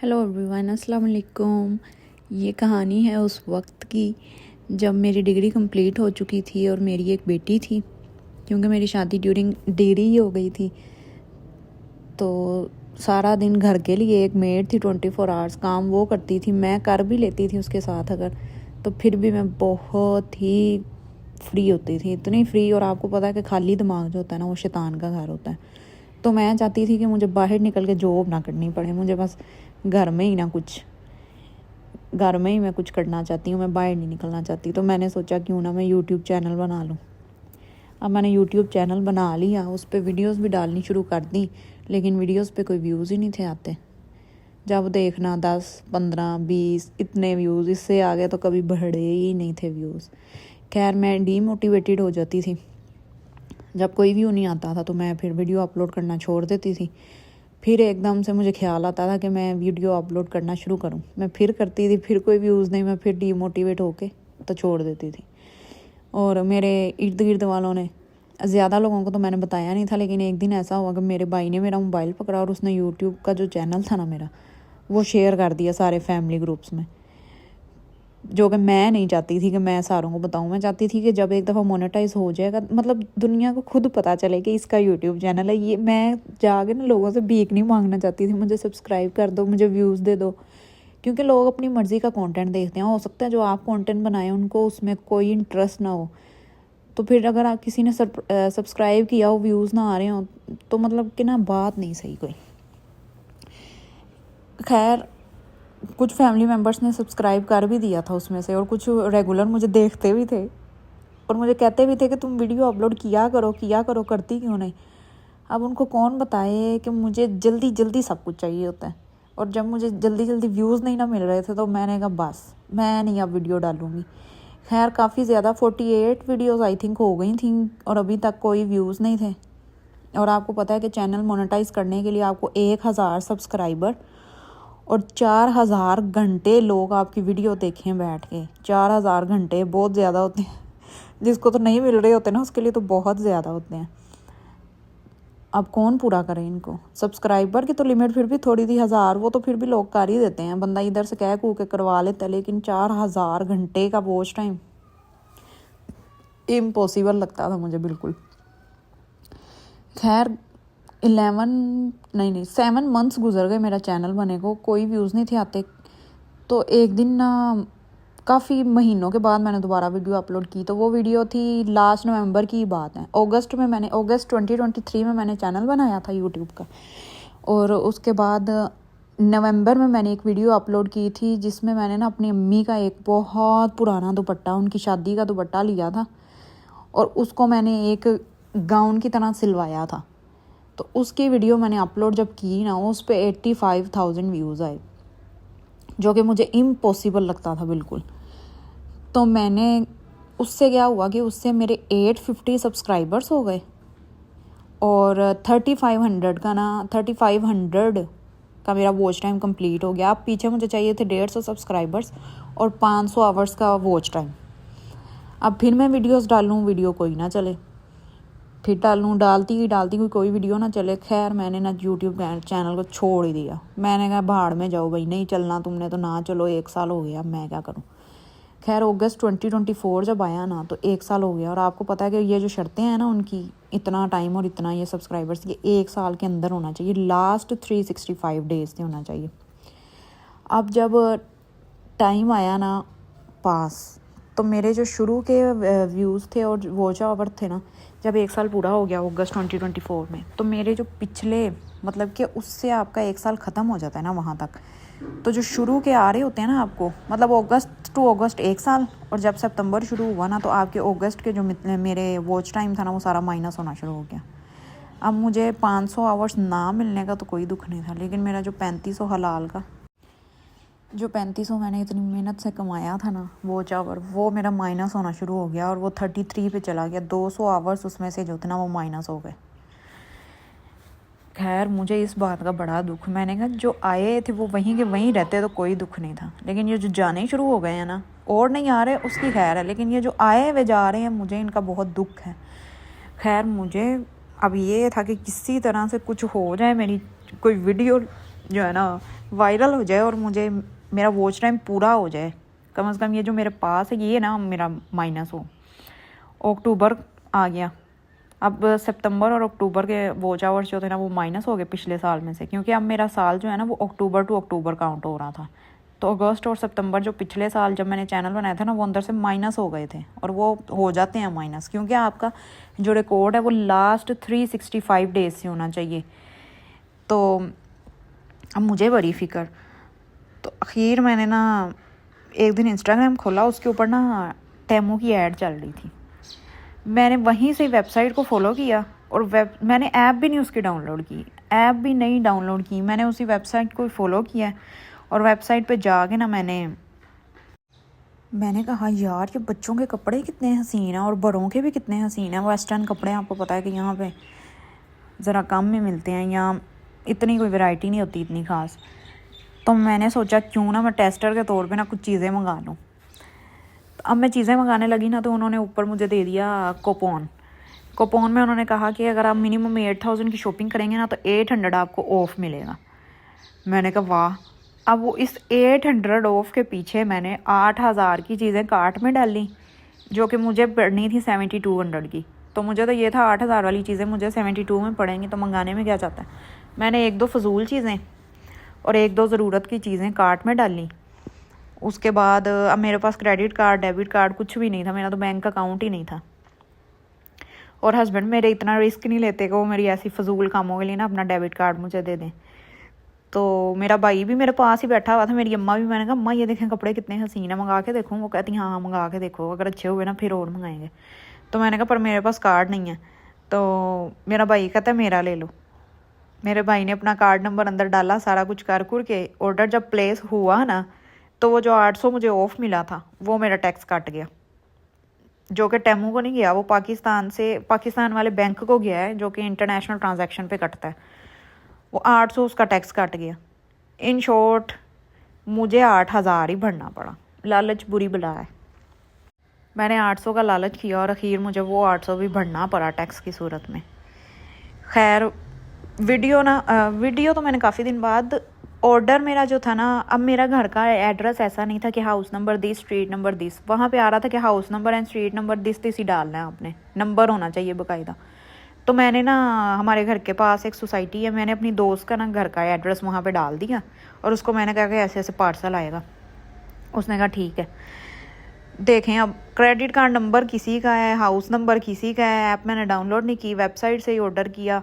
Hello everyone, अस्सलाम वालेकुम। ये कहानी है उस वक्त की जब मेरी डिग्री कंप्लीट हो चुकी थी और मेरी एक बेटी थी, क्योंकि मेरी शादी ड्यूरिंग डिग्री ही हो गई थी। तो सारा दिन घर के लिए एक मेड थी, 24 आवर्स काम वो करती थी। मैं कर भी लेती थी उसके साथ अगर, तो फिर भी मैं बहुत ही फ्री होती थी, इतनी फ्री। और आपको पता है कि खाली दिमाग जो होता है ना, वो शैतान का घर होता है। तो मैं चाहती थी कि मुझे बाहर निकल के जॉब ना करनी पड़े, मुझे बस घर में ही मैं कुछ करना चाहती हूँ, मैं बाहर नहीं निकलना चाहती। तो मैंने सोचा क्यों ना मैं यूट्यूब चैनल बना लूँ। अब मैंने यूट्यूब चैनल बना लिया, उस पर वीडियोस भी डालनी शुरू कर दी, लेकिन वीडियोस पे कोई व्यूज़ ही नहीं थे आते। जब देखना 10, 15, 20 इतने व्यूज़, इससे आगे तो कभी बढ़े ही नहीं थे व्यूज़। खैर, मैं डीमोटिवेटेड हो जाती थी। जब कोई व्यू नहीं आता था तो मैं फिर वीडियो अपलोड करना छोड़ देती थी। फिर एकदम से मुझे ख्याल आता था कि मैं वीडियो अपलोड करना शुरू करूं। मैं फिर करती थी, फिर कोई व्यूज़ नहीं, मैं फिर डीमोटिवेट होके तो छोड़ देती थी। और मेरे इर्द गिर्द वालों ने, ज़्यादा लोगों को तो मैंने बताया नहीं था, लेकिन एक दिन ऐसा हुआ कि मेरे भाई ने मेरा मोबाइल पकड़ा और उसने यूट्यूब का जो चैनल था ना मेरा, वो शेयर कर दिया सारे फैमिली ग्रुप्स में। जो कि मैं नहीं चाहती थी कि मैं सारों को बताऊं। मैं चाहती थी कि जब एक दफ़ा मोनेटाइज हो जाएगा, मतलब दुनिया को खुद पता चले कि इसका यूट्यूब चैनल है। ये मैं जाके ना लोगों से भीख नहीं मांगना चाहती थी, मुझे सब्सक्राइब कर दो, मुझे व्यूज़ दे दो। क्योंकि लोग अपनी मर्ज़ी का कंटेंट देखते हैं। हो सकता है जो आप कंटेंट बनाए उनको उसमें कोई इंटरेस्ट ना हो, तो फिर अगर आप किसी ने सब्सक्राइब किया हो, व्यूज़ ना आ रहे हो, तो मतलब कि ना बात नहीं सही कोई। खैर, कुछ फैमिली मेम्बर्स ने सब्सक्राइब कर भी दिया था उसमें से, और कुछ रेगुलर मुझे देखते भी थे और मुझे कहते भी थे कि तुम वीडियो अपलोड किया करो, करती क्यों नहीं। अब उनको कौन बताए कि मुझे जल्दी जल्दी सब कुछ चाहिए होता है, और जब मुझे जल्दी जल्दी व्यूज़ नहीं ना मिल रहे थे तो मैंने कहा बस मैं नहीं अब वीडियो डालूँगी। खैर, काफ़ी ज़्यादा 48 वीडियोज़ आई थिंक हो गई थी और अभी तक कोई व्यूज़ नहीं थे। और आपको पता है कि चैनल मोनेटाइज करने के लिए आपको 1000 सब्सक्राइबर और 4000 घंटे लोग आपकी वीडियो देखें बैठ के। 4000 घंटे बहुत ज़्यादा होते हैं। जिसको तो नहीं मिल रहे होते ना, उसके लिए तो बहुत ज़्यादा होते हैं। अब कौन पूरा करे इनको। सब्सक्राइबर की तो लिमिट फिर भी थोड़ी थी, 1000, वो तो फिर भी लोग कर ही देते हैं, बंदा इधर से कह कू के करवा लेता है। लेकिन 4000 घंटे का वॉच टाइम इम्पॉसिबल लगता था मुझे बिल्कुल। खैर, 7 मंथ्स गुजर गए मेरा चैनल बने को, कोई व्यूज़ नहीं थे आते। तो एक दिन ना, काफ़ी महीनों के बाद मैंने दोबारा वीडियो अपलोड की। तो वो वीडियो थी लास्ट नवंबर की बात है। अगस्त 2023 में मैंने चैनल बनाया था यूट्यूब का। और उसके बाद नवंबर में मैंने एक वीडियो अपलोड की थी जिसमें मैंने ना अपनी अम्मी का एक बहुत पुराना दुपट्टा, उनकी शादी का दुपट्टा लिया था और उसको मैंने एक गाउन की तरह सिलवाया था। तो उसकी वीडियो मैंने अपलोड जब की ना, उस पर 85,000 व्यूज़ आए, जो कि मुझे इम्पॉसिबल लगता था बिल्कुल। तो मैंने, उससे क्या हुआ कि उससे मेरे 850 सब्सक्राइबर्स हो गए और 3500 का मेरा वॉच टाइम कंप्लीट हो गया। अब पीछे मुझे चाहिए थे 150 सब्सक्राइबर्स और 500 आवर्स का वॉच टाइम। अब फिर मैं वीडियोस डालूँ, वीडियो कोई ना चले, फिर डालती हुई कोई वीडियो ना चले। खैर, मैंने ना यूट्यूब चैनल को छोड़ ही दिया। मैंने कहा भाड़ में जाओ भाई, नहीं चलना तुमने तो ना चलो, 1 साल हो गया, अब मैं क्या करूं। खैर, अगस्त 2024 जब आया ना, तो 1 साल हो गया। और आपको पता है कि ये जो शर्तें हैं ना उनकी, इतना टाइम और इतना ये सब्सक्राइबर्स, ये 1 साल के अंदर होना चाहिए, लास्ट 365 डेज से होना चाहिए। अब जब टाइम आया ना पास, तो मेरे जो शुरू के व्यूज़ थे और वॉच आवर थे ना, जब 1 साल पूरा हो गया अगस्त 2024 में, तो मेरे जो पिछले, मतलब कि उससे आपका 1 साल ख़त्म हो जाता है ना वहाँ तक, तो जो शुरू के आ रहे होते हैं ना आपको, मतलब अगस्त टू अगस्त 1 साल, और जब सितंबर शुरू हुआ ना, तो आपके अगस्त के जो मेरे वॉच टाइम था ना, वो सारा माइनस होना शुरू हो गया। अब मुझे 500 आवर्स ना मिलने का तो कोई दुख नहीं था, लेकिन मेरा जो 3500 हलाल का, जो 3500 मैंने इतनी मेहनत से कमाया था ना वॉच आवर, वो मेरा माइनस होना शुरू हो गया और वो 33 पे चला गया। 200 आवर्स उसमें से जो थे ना वो माइनस हो गए। खैर, मुझे इस बात का बड़ा दुख, मैंने कहा जो आए थे वो वहीं के वहीं रहते तो कोई दुख नहीं था, लेकिन ये जो जाने शुरू हो गए हैं ना, और नहीं आ रहे उसकी खैर है, लेकिन ये जो आए वे जा रहे हैं, मुझे इनका बहुत दुख है। खैर, मुझे अब ये था कि किसी तरह से कुछ हो जाए, मेरी कोई वीडियो जो है ना वायरल हो जाए और मुझे मेरा वॉच टाइम पूरा हो जाए। कम से कम ये जो मेरे पास है ये ना मेरा माइनस हो। अक्टूबर आ गया, अब सितंबर और अक्टूबर के वॉच आवर्स जो थे ना वो माइनस हो गए पिछले साल में से, क्योंकि अब मेरा साल जो है ना वो अक्टूबर टू अक्टूबर काउंट हो रहा था। तो अगस्त और सितंबर जो पिछले साल जब मैंने चैनल बनाया था ना वो अंदर से माइनस हो गए थे, और वो हो जाते हैं माइनस क्योंकि आपका जो रिकॉर्ड है वो लास्ट 365 डेज से होना चाहिए। तो अब मुझे बड़ी फ़िक्र, तो आखिर मैंने ना एक दिन इंस्टाग्राम खोला, उसके ऊपर ना टेमो की ऐड चल रही थी। मैंने वहीं से वेबसाइट को फॉलो किया और मैंने ऐप भी नहीं उसकी डाउनलोड की, ऐप भी नहीं डाउनलोड की, मैंने उसी वेबसाइट को फॉलो किया और वेबसाइट पे जाके ना मैंने कहा यार ये बच्चों के कपड़े कितने हसीन हैं और बड़ों के भी कितने हसीन हैं। वेस्टर्न कपड़े आपको पता है कि यहाँ पे ज़रा कम में मिलते हैं, यहाँ इतनी कोई वैरायटी नहीं होती इतनी ख़ास। तो मैंने सोचा क्यों ना मैं टेस्टर के तौर पे ना कुछ चीज़ें मंगा लूँ। अब मैं चीज़ें मंगाने लगी ना तो उन्होंने ऊपर मुझे दे दिया कोपन में उन्होंने कहा कि अगर आप मिनिमम 8000 की शॉपिंग करेंगे ना तो 800 आपको ऑफ़ मिलेगा। मैंने कहा वाह। अब वो इस 800 ऑफ़ के पीछे मैंने 8000 की चीज़ें कार्ट में डाली जो कि मुझे पड़नी थी 7200 की। तो मुझे तो ये था 8000 वाली चीज़ें मुझे 72 में पड़ेंगी, तो मंगाने में क्या जाता है। मैंने 1-2 फजूल चीज़ें और 1-2 ज़रूरत की चीज़ें कार्ट में डाली। उसके बाद अब मेरे पास क्रेडिट कार्ड डेबिट कार्ड कुछ भी नहीं था, मेरा तो बैंक अकाउंट ही नहीं था। और हस्बैंड मेरे इतना रिस्क नहीं लेते कि वो मेरी ऐसी फजूल कामों के लिए ना अपना डेबिट कार्ड मुझे दे दें। तो मेरा भाई भी मेरे पास ही बैठा हुआ था, मेरी अम्मा भी। मैंने कहा अम्मा ये देखें कपड़े कितने हसीन है, मंगा के देखूँ। वो कहती हाँ मंगा के देखो, अगर अच्छे हुए ना फिर और मंगाएंगे। तो मैंने कहा पर मेरे पास कार्ड नहीं है। तो मेरा भाई कहता है मेरा ले लो। मेरे भाई ने अपना कार्ड नंबर अंदर डाला, सारा कुछ कर के ऑर्डर जब प्लेस हुआ ना तो वो जो 800 मुझे ऑफ़ मिला था वो मेरा टैक्स कट गया, जो कि टेमू को नहीं गया, वो पाकिस्तान वाले बैंक को गया है जो कि इंटरनेशनल ट्रांजैक्शन पे कटता है। वो 800 उसका टैक्स कट गया। इन शॉर्ट मुझे 8000 ही भरना पड़ा। लालच बुरी बला है। मैंने 800 का लालच किया और आखिर मुझे वो 800 भी भरना पड़ा टैक्स की सूरत में। खैर वीडियो तो मैंने काफ़ी दिन बाद, ऑर्डर मेरा जो था ना, अब मेरा घर का एड्रेस ऐसा नहीं था कि house number this street number this, वहाँ पे आ रहा था कि house number and street number this he डालना है आपने, नंबर होना चाहिए बाकायदा। तो मैंने ना हमारे घर के पास एक सोसाइटी है, मैंने अपनी दोस्त का ना घर का एड्रेस वहाँ पे डाल दिया और उसको मैंने कहा कि ऐसे ऐसे पार्सल आएगा। उसने कहा ठीक है। देखें अब क्रेडिट कार्ड नंबर किसी का है, हाउस नंबर किसी का है, ऐप मैंने डाउनलोड नहीं की, वेबसाइट से ही ऑर्डर किया।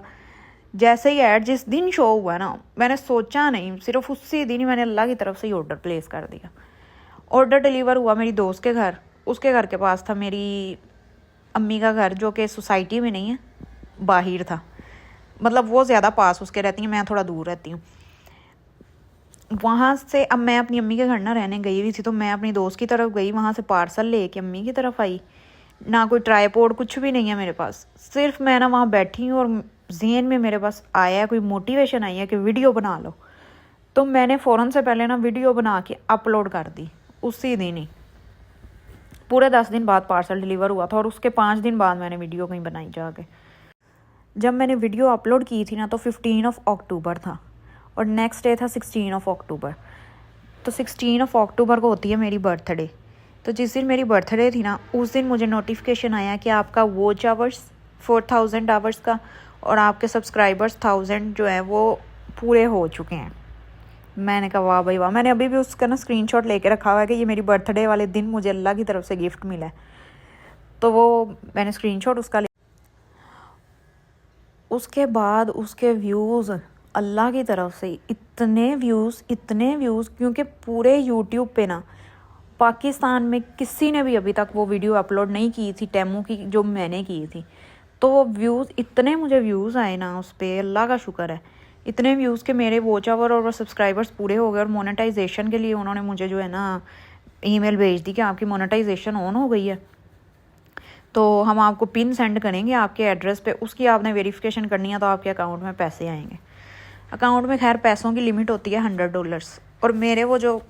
जैसे ही ऐड जिस दिन शो हुआ ना, मैंने सोचा नहीं, सिर्फ उसी दिन ही मैंने अल्लाह की तरफ से ही ऑर्डर प्लेस कर दिया। ऑर्डर डिलीवर हुआ मेरी दोस्त के घर, उसके घर के पास था मेरी अम्मी का घर जो कि सोसाइटी में नहीं है, बाहर था। मतलब वो ज़्यादा पास उसके रहती हैं, मैं थोड़ा दूर रहती हूँ। वहाँ से अब मैं अपनी अम्मी के घर ना रहने गई हुई थी, तो मैं अपनी दोस्त की तरफ गई, वहाँ से पार्सल ले के अम्मी की तरफ आई। ना कोई ट्राईपोड कुछ भी नहीं है मेरे पास, सिर्फ मैं ना वहाँ बैठी हूँ और ज़हन में मेरे पास आया, कोई मोटिवेशन आई है कि वीडियो बना लो। तो मैंने फ़ौरन से पहले ना वीडियो बना के अपलोड कर दी उसी दिन ही। पूरे 10 दिन बाद पार्सल डिलीवर हुआ था और उसके 5 दिन बाद मैंने वीडियो कहीं बनाई जाके। जब मैंने वीडियो अपलोड की थी ना तो 15 अक्टूबर था और नेक्स्ट डे था 16 अक्टूबर। तो 16 अक्टूबर को होती है मेरी बर्थडे। तो जिस दिन मेरी बर्थडे थी ना उस दिन मुझे नोटिफिकेशन आया कि आपका वॉच आवर्स 4000 आवर्स का और आपके सब्सक्राइबर्स 1000 जो है वो पूरे हो चुके हैं। मैंने कहा वाह भाई वाह। मैंने अभी भी उसका ना स्क्रीनशॉट लेके रखा हुआ है कि ये मेरी बर्थडे वाले दिन मुझे अल्लाह की तरफ से गिफ्ट मिला है। तो वो मैंने स्क्रीनशॉट उसका उसके बाद उसके व्यूज़ अल्लाह की तरफ से इतने व्यूज़, क्योंकि पूरे यूट्यूब पे ना पाकिस्तान में किसी ने भी अभी तक वो वीडियो अपलोड नहीं की थी टेमू की जो मैंने की थी। तो वो व्यूज़ इतने मुझे व्यूज़ आए ना उस पर, अल्लाह का शुक्र है। इतने व्यूज़ के मेरे वॉच आवर और सब्सक्राइबर्स पूरे हो गए और मोनेटाइजेशन के लिए उन्होंने मुझे जो है ना ईमेल भेज दी कि आपकी मोनेटाइजेशन ऑन हो गई है, तो हम आपको पिन सेंड करेंगे आपके एड्रेस पे, उसकी आपने वेरिफिकेशन करनी है तो आपके अकाउंट में पैसे आएंगे। अकाउंट में खैर पैसों की लिमिट होती है $100 और मेरे वो जो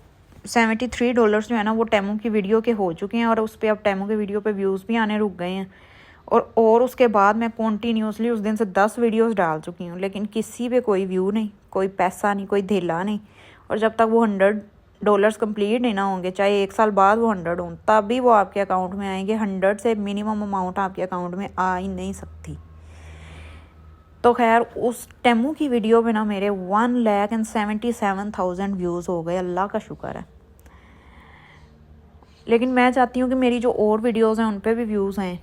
$73 जो है ना वो टेमू की वीडियो के हो चुके हैं और उस पर अब टेमू के वीडियो पे व्यूज़ भी आने रुक गए हैं। और उसके बाद मैं कॉन्टीन्यूसली उस दिन से 10 वीडियोस डाल चुकी हूँ, लेकिन किसी पे कोई व्यू नहीं, कोई पैसा नहीं, कोई धेला नहीं और जब तक वो $100 कंप्लीट नहीं ना होंगे, चाहे 1 साल बाद वो 100 हों, तब भी वो आपके अकाउंट में आएंगे। 100 से मिनिमम अमाउंट आपके अकाउंट में आ ही नहीं सकती। तो खैर उस टेमू की वीडियो में ना मेरे 1,77,000 व्यूज़ हो गए, अल्लाह का शुक्र है। लेकिन मैं चाहती हूँ कि मेरी जो और वीडियोज़ हैं उन पर भी व्यूज़ हैं।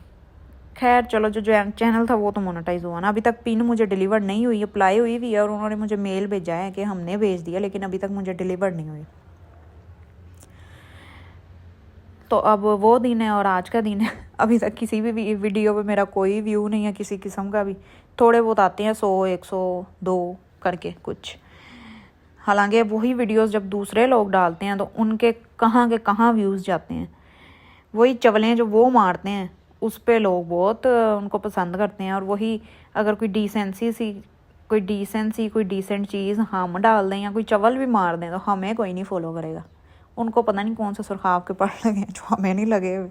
खैर चलो, जो चैनल था वो तो मोनेटाइज हुआ ना। अभी तक पिन मुझे डिलीवर नहीं हुई, अप्लाई हुई भी है और उन्होंने मुझे मेल भेजा है कि हमने भेज दिया, लेकिन अभी तक मुझे डिलीवर नहीं हुई। तो अब वो दिन है और आज का दिन है। अभी तक किसी भी वीडियो पे मेरा कोई व्यू नहीं है किसी किस्म का भी। थोड़े बहुत आते हैं 100, 102 करके कुछ। हालांकि वही वीडियोस जब दूसरे लोग डालते हैं तो उनके कहाँ के कहाँ व्यूज़ जाते हैं। वही चवलें जो वो मारते हैं उस पे लोग बहुत उनको पसंद करते हैं। और वही अगर कोई कोई डिसेंट चीज़ हम डाल दें या कोई चवल भी मार दें तो हमें कोई नहीं फॉलो करेगा। उनको पता नहीं कौन से सुरखाव के पड़ लगे हैं जो हमें नहीं लगे हुए।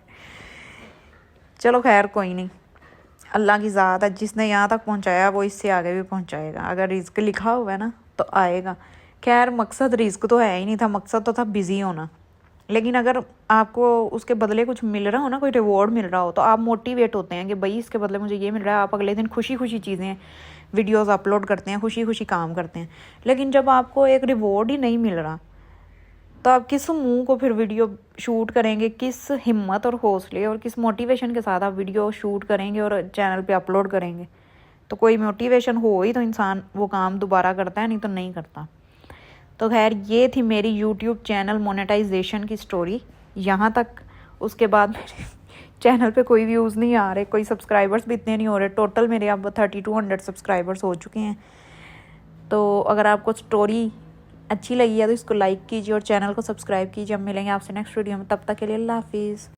चलो खैर कोई नहीं, अल्लाह की ज़ात है, जिसने यहाँ तक पहुँचाया वो इससे आगे भी पहुँचाएगा। अगर रिस्क लिखा हुआ है ना तो आएगा। खैर मकसद रिस्क तो है ही नहीं था, मकसद तो था बिज़ी होना। लेकिन अगर आपको उसके बदले कुछ मिल रहा हो ना, कोई रिवॉर्ड मिल रहा हो, तो आप मोटिवेट होते हैं कि भाई इसके बदले मुझे ये मिल रहा है। आप अगले दिन खुशी खुशी चीज़ें वीडियोस अपलोड करते हैं, खुशी खुशी काम करते हैं। लेकिन जब आपको एक रिवॉर्ड ही नहीं मिल रहा तो आप किस मुंह को फिर वीडियो शूट करेंगे, किस हिम्मत और हौसले और किस मोटिवेशन के साथ आप वीडियो शूट करेंगे और चैनल पे अपलोड करेंगे। तो कोई मोटिवेशन हो ही तो इंसान वो काम दोबारा करता है, नहीं तो नहीं करता। तो खैर ये थी मेरी यूट्यूब चैनल मोनेटाइजेशन की स्टोरी यहाँ तक। उसके बाद मेरे चैनल पे कोई व्यूज़ नहीं आ रहे, कोई सब्सक्राइबर्स भी इतने नहीं हो रहे। टोटल मेरे अब 3200 सब्सक्राइबर्स हो चुके हैं। तो अगर आपको स्टोरी अच्छी लगी है तो इसको लाइक कीजिए और चैनल को सब्सक्राइब कीजिए। अब मिलेंगे आपसे नेक्स्ट वीडियो में, तब तक के लिए अल्लाह हाफिज़।